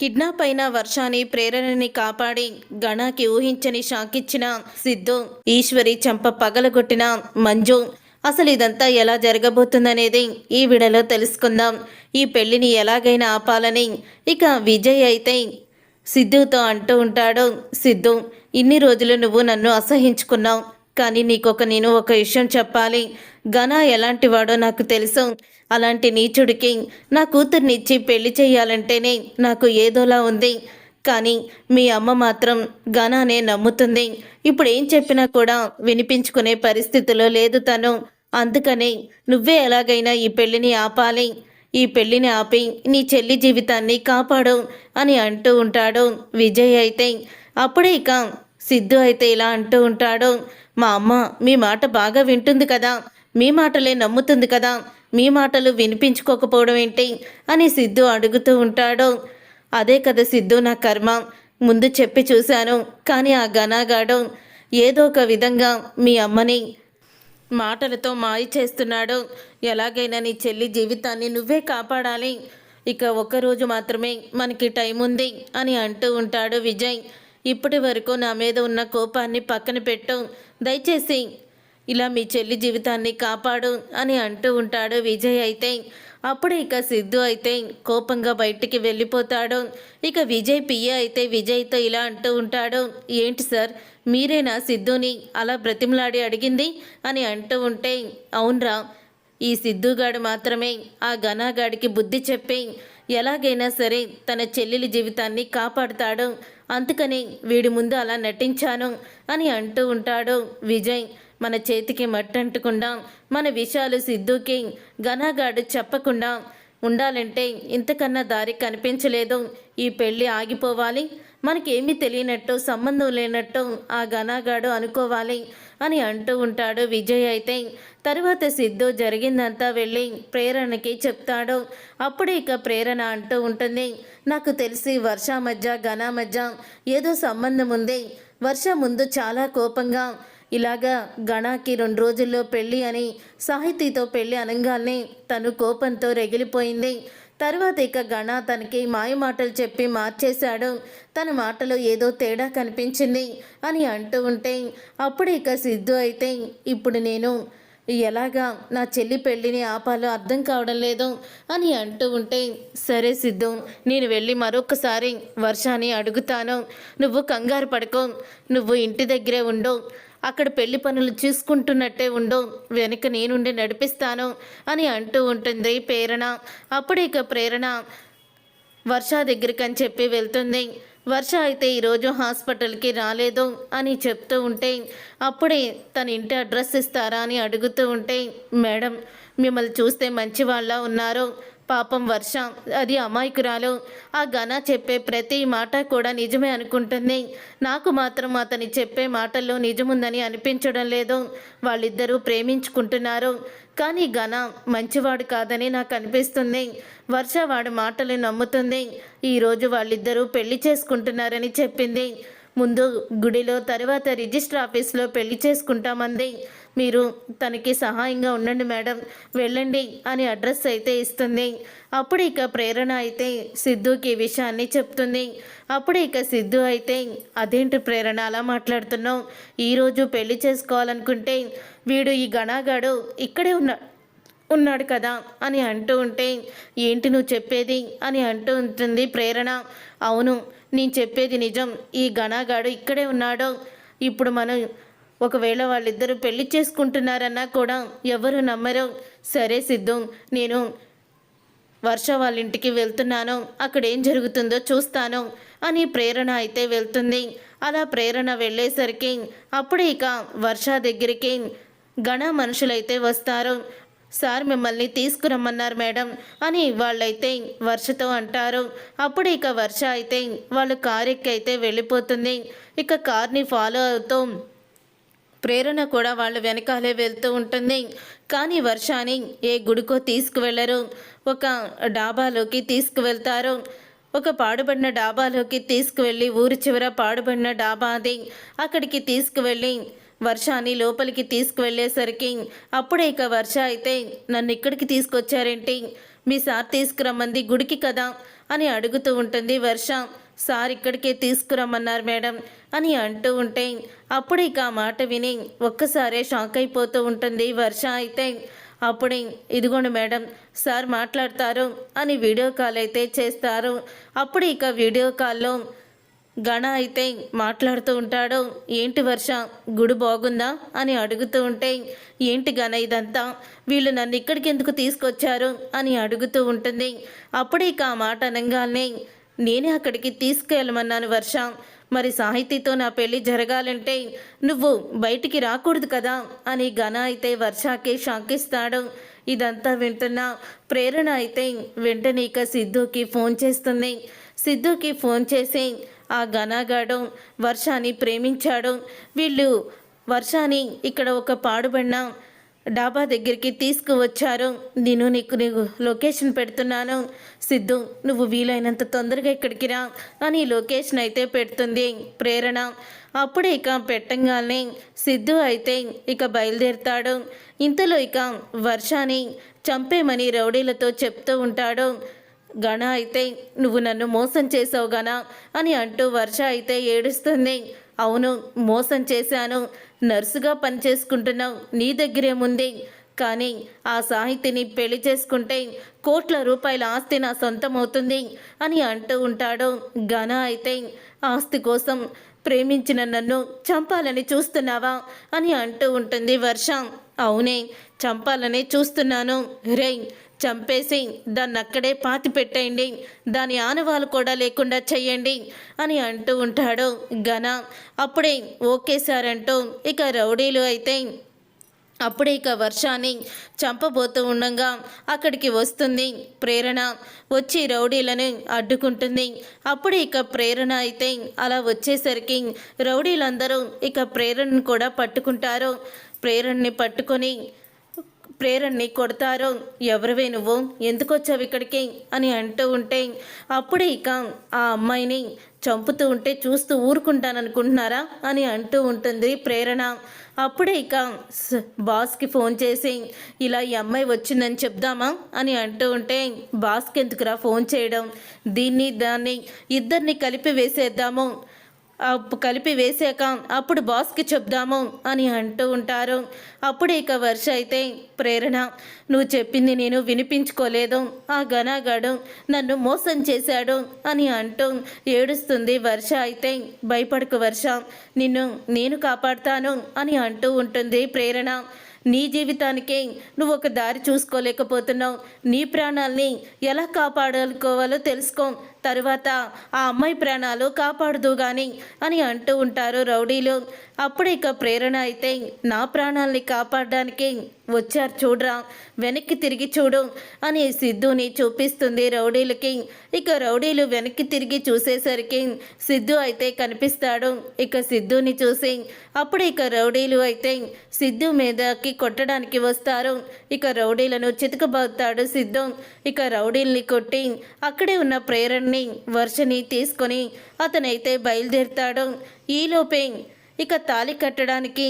Kidnap అయిన వర్షాని ప్రేరణని కాపాడి గణాకి ఊహించని షాకిచ్చిన సిద్ధు, ఈశ్వరి చెంప పగలగొట్టిన మంజు. అసలు ఇదంతా ఎలా జరగబోతుందనేది ఈ వీడియోలో తెలుసుకుందాం. ఈ పెళ్లిని ఎలాగైనా ఆపాలని ఇక విజయ్ అయితే సిద్ధుతో అంటూ ఉంటాడు. సిద్ధు, ఇన్ని రోజులు నువ్వు నన్ను అసహించుకున్నావు, కానీ నేను ఒక విషయం చెప్పాలి. ఘన ఎలాంటి వాడో నాకు తెలుసు. అలాంటి నీచుడికి నా కూతుర్నిచ్చి పెళ్లి చేయాలంటేనే నాకు ఏదోలా ఉంది. కానీ మీ అమ్మ మాత్రం ఘనానే నమ్ముతుంది. ఇప్పుడు ఏం చెప్పినా కూడా వినిపించుకునే పరిస్థితిలో లేదు తను. అందుకని నువ్వే ఎలాగైనా ఈ పెళ్లిని ఆపాలి. ఈ పెళ్లిని ఆపి నీ చెల్లి జీవితాన్ని కాపాడు అని అంటూ ఉంటాడు విజయ్ అయితే. అప్పుడే ఇక సిద్ధు అయితే ఇలా అంటూ ఉంటాడు. మా అమ్మ మీ మాట బాగా వింటుంది కదా, మీ మాటలే నమ్ముతుంది కదా, మీ మాటలు వినిపించుకోకపోవడం ఏంటి అని సిద్ధు అడుగుతూ ఉంటాడు. అదే కదా సిద్ధు నా కర్మ. ముందు చెప్పి చూశాను, కానీ ఆ ఘనాగాడు ఏదో ఒక విధంగా మీ అమ్మని మాటలతో మాయ చేస్తున్నాడు. ఎలాగైనా నీ చెల్లి జీవితాన్ని నువ్వే కాపాడాలి. ఇక ఒక్కరోజు మాత్రమే మనకి టైం ఉంది అని అంటూ ఉంటాడు విజయ్. ఇప్పటి వరకు నా మీద ఉన్న కోపాన్ని పక్కన పెట్టు, దయచేసి ఇలా మీ చెల్లి జీవితాన్ని కాపాడు అని అంటూ ఉంటాడు విజయ్ అయితే. అప్పుడు ఇక సిద్ధు అయితే కోపంగా బయటికి వెళ్ళిపోతాడు. ఇక విజయ్ పియ్య అయితే విజయ్తో ఇలా అంటూ ఉంటాడు. ఏంటి సార్, మీరేనా సిద్ధుని అలా బ్రతిమలాడి అడిగింది అని అంటూ ఉంటే, అవునరా, ఈ సిద్ధుగాడు మాత్రమే ఆ ఘనాగాడికి బుద్ధి చెప్పి ఎలాగైనా సరే తన చెల్లెలి జీవితాన్ని కాపాడుతాడు, అందుకని వీడి ముందు అలా నటించాను అని అంటూ ఉంటాడు విజయ్. మన చేతికి మట్టంటకుండా మన విషయాలు సిద్ధుకి ఘనాగాడు చెప్పకుండా ఉండాలంటే ఇంతకన్నా దారి కనిపించలేదు. ఈ పెళ్ళి ఆగిపోవాలి, మనకేమీ తెలియనట్టు సంబంధం లేనట్టు ఆ ఘనాగాడు అనుకోవాలి అని అంటూ ఉంటాడు విజయ్ అయితే. తరువాత సిద్ధు జరిగిందంతా వెళ్ళి ప్రేరణకి చెప్తాడు. అప్పుడే ఇక ప్రేరణ అంటూ ఉంటుంది, నాకు తెలిసి వర్ష మధ్య ఘన మధ్య ఏదో సంబంధం ఉంది. వర్ష ముందు చాలా కోపంగా ఇలాగా గణాకి 2 రోజుల్లో పెళ్ళి అని సాహితీతో పెళ్ళి అనగానే తను కోపంతో రగిలిపోయింది. తర్వాత ఇక గణ తనకి మాయమాటలు చెప్పి మార్చేశాడు, తన మాటలో ఏదో తేడా కనిపించింది అని అంటూ ఉంటే, అప్పుడు ఇక సిద్ధు అయితే ఇప్పుడు నేను ఎలాగా నా చెల్లి పెళ్ళిని ఆపాలో అర్థం కావడం లేదు అని అంటూ ఉంటే, సరే సిద్ధు, నేను వెళ్ళి మరొకసారి వర్షాన్ని అడుగుతాను, నువ్వు కంగారు పడుకో, నువ్వు ఇంటి దగ్గరే ఉండు, అక్కడ పెళ్లి పనులు చూసుకుంటున్నట్టే ఉండు, వెనక నేనుండి నడిపిస్తాను అని అంటూ ఉంటుంది ప్రేరణ. అప్పుడు ఇక ప్రేరణ వర్ష దగ్గరికి అని చెప్పి వెళ్తుంది. వర్ష అయితే ఈరోజు హాస్పిటల్కి రాలేదు అని చెప్తూ ఉంటే, అప్పుడే తన ఇంటి అడ్రస్ ఇస్తారా అని అడుగుతూ ఉంటే, మేడం మిమ్మల్ని చూస్తే మంచి వాళ్ళ ఉన్నారు, పాపం వర్ష అది అమాయకురాలు, ఆ ఘన చెప్పే ప్రతి మాట కూడా నిజమే అనుకుంటుంది, నాకు మాత్రం అతని చెప్పే మాటల్లో నిజముందని అనిపించడం లేదు, వాళ్ళిద్దరూ ప్రేమించుకుంటున్నారు, కానీ ఘన మంచివాడు కాదని నాకు అనిపిస్తుంది, వర్ష వాడి మాటలు నమ్ముతుంది, ఈరోజు వాళ్ళిద్దరూ పెళ్లి చేసుకుంటున్నారని చెప్పింది, ముందు గుడిలో తర్వాత రిజిస్టర్ ఆఫీస్లో పెళ్లి చేసుకుంటామంది, మీరు తనకి సహాయంగా ఉండండి మేడం, వెళ్ళండి అని అడ్రస్ అయితే ఇస్తుంది. అప్పుడు ఇక ప్రేరణ అయితే సిద్ధుకి ఈ విషయాన్ని చెప్తుంది. అప్పుడు ఇక సిద్ధు అయితే, అదేంటి ప్రేరణ అలా మాట్లాడుతున్నావు, ఈరోజు పెళ్లి చేసుకోవాలనుకుంటే వీడు ఈ గణాగాడు ఇక్కడే ఉన్నాడు కదా అని అంటూ ఉంటే, ఏంటి నువ్వు చెప్పేది అని అంటూ ఉంటుంది ప్రేరణ. అవును, నేను చెప్పేది నిజం, ఈ గణాగాడు ఇక్కడే ఉన్నాడు, ఇప్పుడు మనం ఒకవేళ వాళ్ళిద్దరూ పెళ్లి చేసుకుంటున్నారన్నా కూడా ఎవరు నమ్మరు. సరే సిద్ధు, నేను వర్ష వాళ్ళ ఇంటికి వెళ్తున్నాను, అక్కడ ఏం జరుగుతుందో చూస్తాను అని ప్రేరణ అయితే వెళ్తుంది. అలా ప్రేరణ వెళ్ళేసరికి అప్పుడే ఇక వర్ష దగ్గరికి గణ మనుషులైతే వస్తారు. సార్ మిమ్మల్ని తీసుకురమ్మన్నారు మేడం అని వాళ్ళైతే వర్షతో అంటారు. అప్పుడు ఇక వర్ష అయితే వాళ్ళు కారు ఎక్కి అయితే వెళ్ళిపోతుంది. ఇక కార్ని ఫాలో అవుతూ ప్రేరణ కూడా వాళ్ళ వెనకాలే వెళ్తూ ఉంటుంది. కానీ వర్షాని ఏ గుడికో తీసుకువెళ్ళరు, ఒక డాబాలోకి తీసుకువెళ్తారు. ఒక పాడుబడిన డాబాలోకి తీసుకువెళ్ళి ఊరి చివర పాడుబడిన డాబా అది, అక్కడికి తీసుకువెళ్ళి వర్షాన్ని లోపలికి తీసుకువెళ్ళేసరికి అప్పుడే ఇక వర్ష అయితే, నన్ను ఇక్కడికి తీసుకొచ్చారేంటి, మీ సార్ తీసుకురమ్మంది గుడికి కదా అని అడుగుతూ ఉంటుంది వర్ష. సార్ ఇక్కడికే తీసుకురమ్మన్నారు మేడం అని అంటూ ఉంటే అప్పుడు ఇక ఆ మాట విని ఒక్కసారే షాక్ అయిపోతూ ఉంటుంది వర్ష. అయితే అప్పుడే ఇదిగోండి మేడం సార్ మాట్లాడతారు అని వీడియో కాల్ అయితే చేస్తారు. అప్పుడు ఇక వీడియో కాల్లో గణ అయితే మాట్లాడుతూ ఉంటాడు. ఏంటి వర్ష గుడి బాగుందా అని అడుగుతూ ఉంటే ఏంటి గణ ఇదంతా, వీళ్ళు నన్ను ఇక్కడికి ఎందుకు తీసుకొచ్చారు అని అడుగుతూ ఉంటుంది. అప్పుడే ఇక ఆ మాట అనగానే నేనే అక్కడికి తీసుకెళ్ళమన్నాను వర్ష, మరి సాహితీతో నా పెళ్లి జరగాలంటే నువ్వు బయటికి రాకూడదు కదా అని గణ అయితే వర్షకి షాక్ ఇస్తాడు. ఇదంతా వింటున్న ప్రేరణ అయితే వెంటనే ఇక సిద్ధుకి ఫోన్ చేస్తుంది. సిద్ధుకి ఫోన్ చేసి ఆ గణగాడు వర్షాన్ని ప్రేమించాడు, వీళ్ళు వర్షాన్ని ఇక్కడ ఒక పాడుబడిన డాబా దగ్గరికి తీసుకువచ్చారు, నీకు లొకేషన్ పెడుతున్నాను సిద్ధు, నువ్వు వీలైనంత తొందరగా ఇక్కడికి రా అని లొకేషన్ అయితే పెడుతుంది ప్రేరణ. అప్పుడే ఇక పెట్టంగానే సిద్ధు అయితే ఇక బయలుదేరుతాడు. ఇంతలో ఇక వర్షాన్ని చంపేమని రౌడీలతో చెప్తూ ఉంటాడు. గణ అయితే నువ్వు నన్ను మోసం చేసావు గణ అని అంటూ వర్ష అయితే ఏడుస్తుంది. అవును మోసం చేశాను, నర్సుగా పనిచేసుకుంటున్నావు, నీ దగ్గరేముంది, కానీ ఆ సాహితిని పెళ్లి చేసుకుంటే కోట్ల రూపాయల ఆస్తి నా సొంతమవుతుంది అని అంటూ ఉంటాడు. గణ అయితే ఆస్తి కోసం ప్రేమించిన నన్ను చంపాలని చూస్తున్నావా అని అంటూ ఉంటుంది వర్ష. అవునే చంపాలని చూస్తున్నాను, రే చంపేసి దాన్ని అక్కడే పాతి పెట్టేయండి, దాని ఆనవాళ్ళు కూడా లేకుండా చెయ్యండి అని అంటూ ఉంటాడు గణ. అప్పుడే ఓకే సార్ అంటూ ఇక రౌడీలు అయితే అప్పుడే ఇక వర్షాన్ని చంపబోతూ ఉండగా అక్కడికి వస్తుంది ప్రేరణ. వచ్చి రౌడీలను అడ్డుకుంటుంది. అప్పుడే ఇక ప్రేరణ అయితే అలా వచ్చేసరికి రౌడీలందరూ ఇక ప్రేరణను కూడా పట్టుకుంటారు. ప్రేరణని పట్టుకొని ప్రేరణని కొడతారు. ఎవరివే నువ్వు, ఎందుకు వచ్చావు ఇక్కడికి అని అంటూ ఉంటే అప్పుడే ఇక ఆ అమ్మాయిని చంపుతూ ఉంటే చూస్తూ ఊరుకుంటాననుకుంటున్నారా అని అంటూ ఉంటుంది ప్రేరణ. అప్పుడే ఇక బాస్కి ఫోన్ చేసి ఇలా ఈ అమ్మాయి వచ్చిందని చెప్దామా అని అంటూ ఉంటే బాస్కి ఎందుకురా ఫోన్ చేయడం, దీన్ని దాన్ని ఇద్దరిని కలిపి వేసేద్దాము, కలిపి వేసాక అప్పుడు బాస్కి చెప్దాము అని అంటూ ఉంటారు. అప్పుడు ఇక వర్ష అయితే ప్రేరణ నువ్వు చెప్పింది నేను వినిపించుకోలేదు, ఆ గణగాడు నన్ను మోసం చేశాడు అని అంటూ ఏడుస్తుంది వర్ష. అయితే భయపడకు వర్ష, నిన్ను నేను కాపాడుతాను అని అంటూ ఉంటుంది ప్రేరణ. నీ జీవితానికే నువ్వు ఒక దారి చూసుకోలేకపోతున్నావు, నీ ప్రాణాల్ని ఎలా కాపాడుకోవాలో తెలుసుకో, తరువాత ఆ అమ్మాయి ప్రాణాలు కాపాడుదు కానీ అని అంటూ ఉంటారు రౌడీలు. అప్పుడు ఇక ప్రేరణ అయితే నా ప్రాణాల్ని కాపాడడానికి వచ్చారు చూడరా, వెనక్కి తిరిగి చూడు అని సిద్ధుని చూపిస్తుంది రౌడీలకి. ఇక రౌడీలు వెనక్కి తిరిగి చూసేసరికి సిద్ధు అయితే కనిపిస్తాడు. ఇక సిద్ధుని చూసి అప్పుడు ఇక రౌడీలు అయితే సిద్ధు మీదకి కొట్టడానికి వస్తారు. ఇక రౌడీలను చితకబోతాడు సిద్ధు. ఇక రౌడీల్ని కొట్టి అక్కడే ఉన్న ప్రేరణని వర్షని తీసుకొని అతనైతే బయలుదేరుతాడు. ఈలోపే ఇక తాళి కట్టడానికి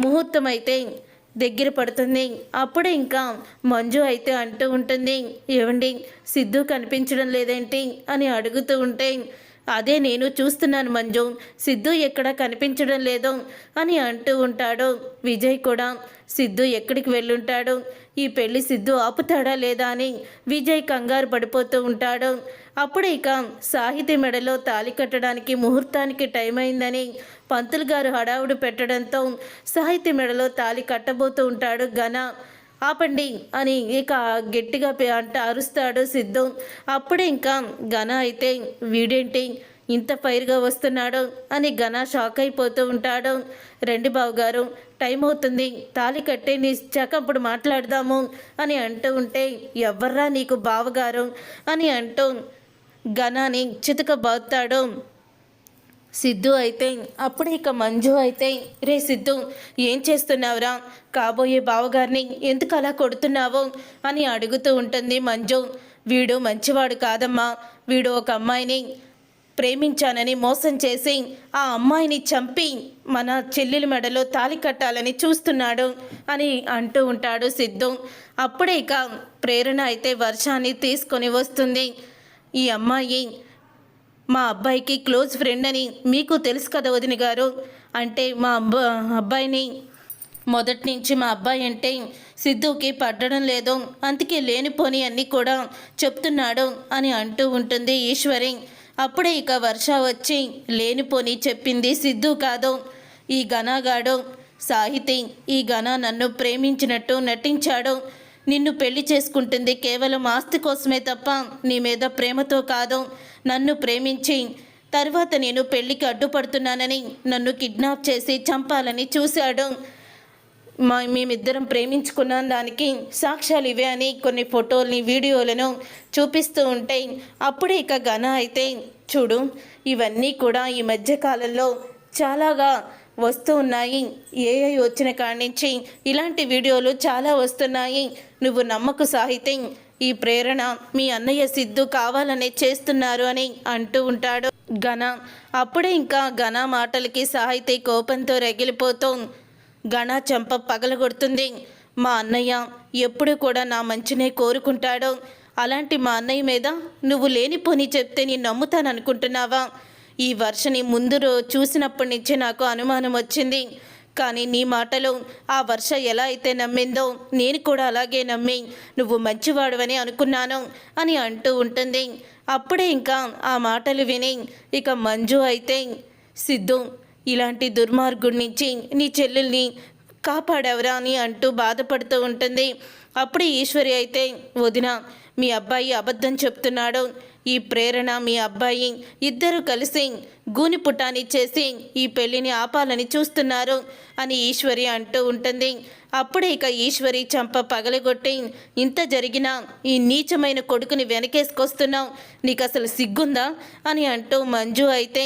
ముహూర్తం అయితే దగ్గర పడుతుంది. అప్పుడే ఇంకా మంజు అయితే అంటూ ఉంటుంది, ఏవండి సిద్ధు కనిపించడం లేదేంటి అని అడుగుతూ ఉంటే అదే నేను చూస్తున్నాను మంజు, సిద్ధు ఎక్కడ కనిపించడం లేదు అని అంటూ ఉంటాడు. విజయ్ కూడా సిద్ధు ఎక్కడికి వెళ్ళుంటాడు, ఈ పెళ్లి సిద్ధు ఆపుతాడా లేదా అని విజయ్ కంగారు పడిపోతూ ఉంటాడు. అప్పుడు ఇక సాహితీ మెడలో తాళి కట్టడానికి ముహూర్తానికి టైం అయిందని పంతులు గారు హడావుడు పెట్టడంతో సాహితీ మెడలో తాళి కట్టబోతూ ఉంటాడు ఘన. ఆపండి అని ఇక గట్టిగా అరుస్తాడు సిద్ధు. అప్పుడే ఇంకా ఘన అయితే వీడేంటి ఇంత ఫైర్గా వస్తున్నాడు అని ఘన షాక్ అయిపోతూ ఉంటాడు. రండి బావగారు టైం అవుతుంది, తాళి కట్టే నీ అప్పుడు మాట్లాడదాము అని అంటూ ఉంటే ఎవర్రా నీకు బావగారు అని అంటూ ఘనాని చితకబోతాడు సిద్ధు. అయితే అప్పుడే ఇక మంజు అయితే రే సిద్ధు ఏం చేస్తున్నావురా, కాబోయే బావగారిని ఎందుకు అలా కొడుతున్నావు అని అడుగుతూ ఉంటుంది మంజు. వీడు మంచివాడు కాదమ్మా, వీడు ఒక అమ్మాయిని ప్రేమించానని మోసం చేసి ఆ అమ్మాయిని చంపి మన చెల్లెలి మెడలో తాళి కట్టాలని చూస్తున్నాడు అని అంటూ ఉంటాడు సిద్ధు. అప్పుడే ఇక ప్రేరణ అయితే వర్షాన్ని తీసుకొని వస్తుంది. ఈ అమ్మాయి మా అబ్బాయికి క్లోజ్ ఫ్రెండ్ అని మీకు తెలుసు కదా వదిన గారు. అంటే మా అబ్బాయిని మొదటి నుంచి మా అబ్బాయి అంటే సిద్ధుకి పడ్డడం లేదు, అందుకే లేనిపోని అన్నీ కూడా చెప్తున్నాడు అని అంటూ ఉంటుంది ఈశ్వరి. అప్పుడే ఇక వర్ష వచ్చి లేనిపోని చెప్పింది సిద్ధు కాదు, ఈ ఘనాగాడు సాహితి. ఈ ఘన నన్ను ప్రేమించినట్టు నటించాడు. నిన్ను పెళ్లి చేసుకుంటుంది కేవలం ఆస్తి కోసమే తప్ప నీ మీద ప్రేమతో కాదు. నన్ను ప్రేమించి తర్వాత నేను పెళ్లికి అడ్డుపడుతున్నానని నన్ను కిడ్నాప్ చేసి చంపాలని చూశాడు. మేమిద్దరం ప్రేమించుకున్న దానికి సాక్ష్యాలు ఇవే అని కొన్ని ఫోటోల్ని వీడియోలను చూపిస్తూ ఉంటే అప్పుడే ఇక ఘన అయితే చూడు, ఇవన్నీ కూడా ఈ మధ్యకాలంలో చాలాగా వస్తూ ఉన్నాయి. ఏఐ వచ్చిన కాడి నుంచి ఇలాంటి వీడియోలు చాలా వస్తున్నాయి. నువ్వు నమ్మకు సాహితి, ఈ ప్రేరణ మీ అన్నయ్య సిద్ధు కావాలనే చేస్తున్నారు అని అంటూ ఉంటాడు ఘన. అప్పుడే ఇంకా ఘన మాటలకి సాహితి కోపంతో రగిలిపోతూ ఘన చెంప పగలగొడుతుంది. మా అన్నయ్య ఎప్పుడు కూడా నా మంచినే కోరుకుంటాడు. అలాంటి మా అన్నయ్య మీద నువ్వు లేనిపోని చెప్తే నేను నమ్ముతాననుకుంటున్నావా? ఈ వర్షని ముందు చూసినప్పటి నుంచే నాకు అనుమానం వచ్చింది. కానీ నీ మాటలు ఆ వర్ష ఎలా అయితే నమ్మిందో నేను కూడా అలాగే నమ్మి నువ్వు మంచివాడువని అనుకున్నాను అని అంటూ ఉంటుంది. అప్పుడే ఇంకా ఆ మాటలు విని ఇక మంజు అయితే సిద్ధు ఇలాంటి దుర్మార్గుడి నుంచి నీ చెల్లెల్ని కాపాడవరా అని అంటూ బాధపడుతూ ఉంటుంది. అప్పుడు ఈశ్వరి అయితే వదిన, మీ అబ్బాయి అబద్ధం చెప్తున్నాడు. ఈ ప్రేరణ మీ అబ్బాయి ఇద్దరు కలిసి గూని పుటాని చేసి ఈ పెళ్లిని ఆపాలని చూస్తున్నారు అని ఈశ్వరి అంటూ ఉంటుంది. అప్పుడే ఇక ఈశ్వరి చంప పగలగొట్టి ఇంత జరిగినా ఈ నీచమైన కొడుకుని వెనకేసుకొస్తున్నావు, నీకు అసలు సిగ్గుందా అని అంటూ మంజు అయితే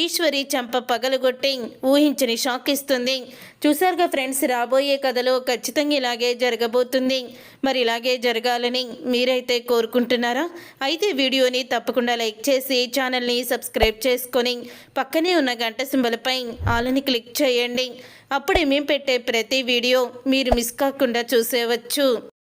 ఈశ్వరి చంప పగలగొట్టి ఊహించని షాక్ ఇస్తుంది. చూసారుగా ఫ్రెండ్స్, రాబోయే కథలో ఖచ్చితంగా ఇలాగే జరగబోతుంది. మరి ఇలాగే జరగాలని మీరైతే కోరుకుంటున్నారా? అయితే వీడియోని తప్పకుండా లైక్ చేసి ఛానల్ని సబ్స్క్రైబ్ చేసుకొని పక్కనే ఉన్న గంట సింబల్పై ఆలని క్లిక్ చేయండి. అప్పుడే మేము పెట్టే ప్రతి వీడియో మీరు మిస్ కాకుండా చూసేవచ్చు.